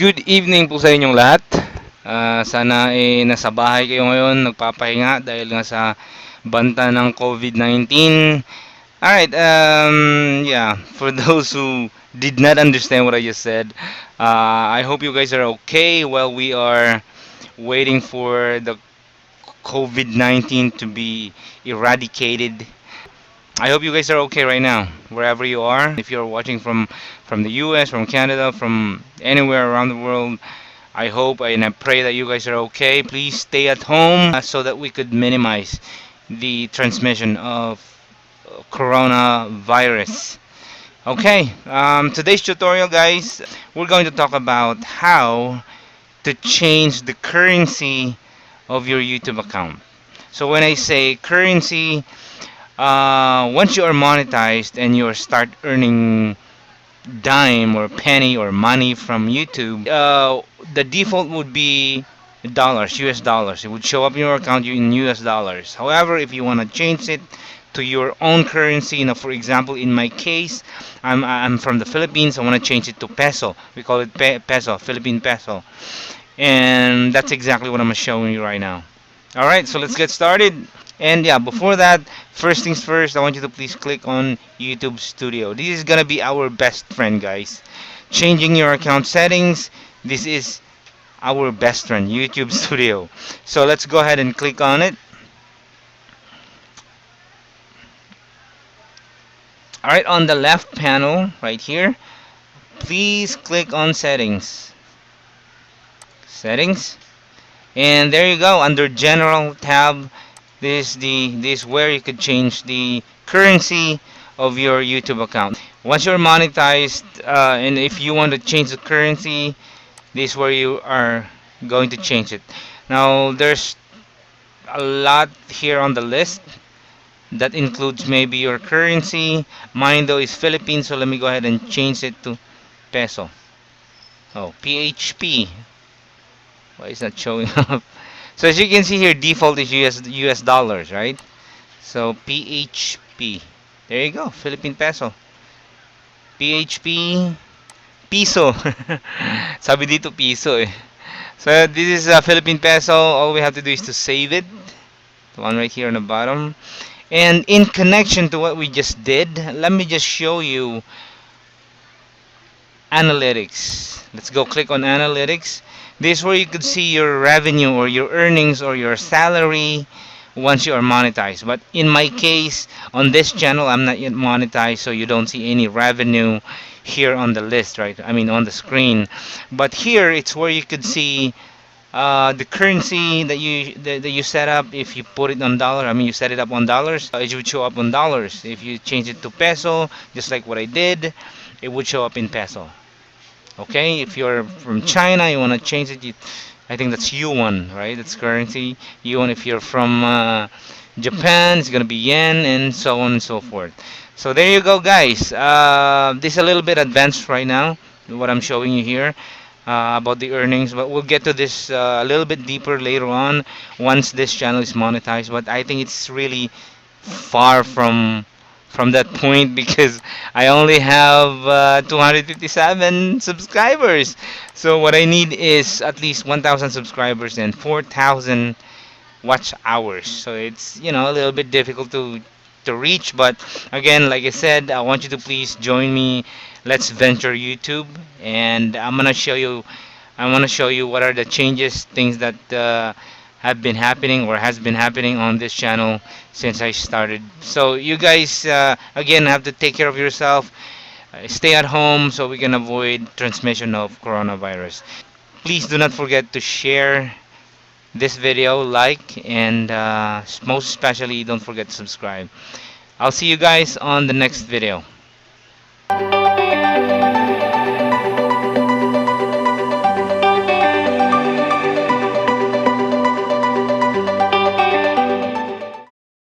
Good evening po sa inyong lahat. Sana nasa bahay kayo ngayon nagpapahinga dahil nga sa banta ng COVID-19. Alright, yeah, for those who did not understand what I just said, I hope you guys are okay while we are waiting for the COVID-19 to be eradicated. I hope you guys are okay right now, wherever you are. If you're watching from the US, from Canada, from anywhere around the world, I hope and I pray that you guys are okay. Please stay at home so that we could minimize the transmission of coronavirus. Okay, today's tutorial, guys, we're going to talk about how to change the currency of your YouTube account. So when I say currency, once you are monetized and you start earning dime or penny or money from YouTube, the default would be dollars, US dollars. It would show up in your account in US dollars. However, if you want to change it to your own currency, for example, in my case, I'm from the Philippines. I want to change it to peso. We call it peso, Philippine peso, and that's exactly what I'm showing you right now. All right, so let's get started. And yeah, before that, first things first, I want you to please click on YouTube Studio. This is gonna be our best friend, guys. Changing your account settings, this is our best friend, YouTube Studio. So let's go ahead and click on it. Alright, on the left panel, right here, please click on Settings. Settings. And there you go, under General tab, this where you could change the currency of your YouTube account. Once you're monetized, and if you want to change the currency, this is where you are going to change it. Now there's a lot here on the list that includes maybe your currency. Mine though is Philippines, so let me go ahead and change it to peso. Oh, PHP. Why is that showing up? So as you can see here, default is US dollars, right? So PHP. There you go, Philippine peso. PHP piso. Sabi dito piso eh. So this is a Philippine peso. All we have to do is to save it. The one right here on the bottom. And in connection to what we just did, let me just show you analytics. Let's go click on analytics. This is where you could see your revenue or your earnings or your salary once you are monetized. But in my case, on this channel, I'm not yet monetized, so you don't see any revenue here on the list, right? I mean, on the screen. But here, it's where you could see the currency that you set up. If you put it on dollar, I mean, you set it up on dollars, it would show up on dollars. If you change it to peso, just like what I did, it would show up in peso. Okay, if you're from China, you want to change it. I think that's yuan, right? That's currency. Yuan. If you're from Japan, it's gonna be yen, and so on and so forth. So there you go, guys. This is a little bit advanced right now, what I'm showing you here about the earnings, but we'll get to this a little bit deeper later on once this channel is monetized. But I think it's really far from that point because I only have 257 subscribers. So what I need is at least 1,000 subscribers and 4,000 watch hours. So it's a little bit difficult to reach. But again, like I said, I want you to please join me. Let's venture YouTube, and I want to show you what are the changes, things that have been happening or has been happening on this channel since I started. So you guys, again, have to take care of yourself. Stay at home so we can avoid transmission of coronavirus. Please do not forget to share this video, like, and most especially, don't forget to subscribe. I'll see you guys on the next video.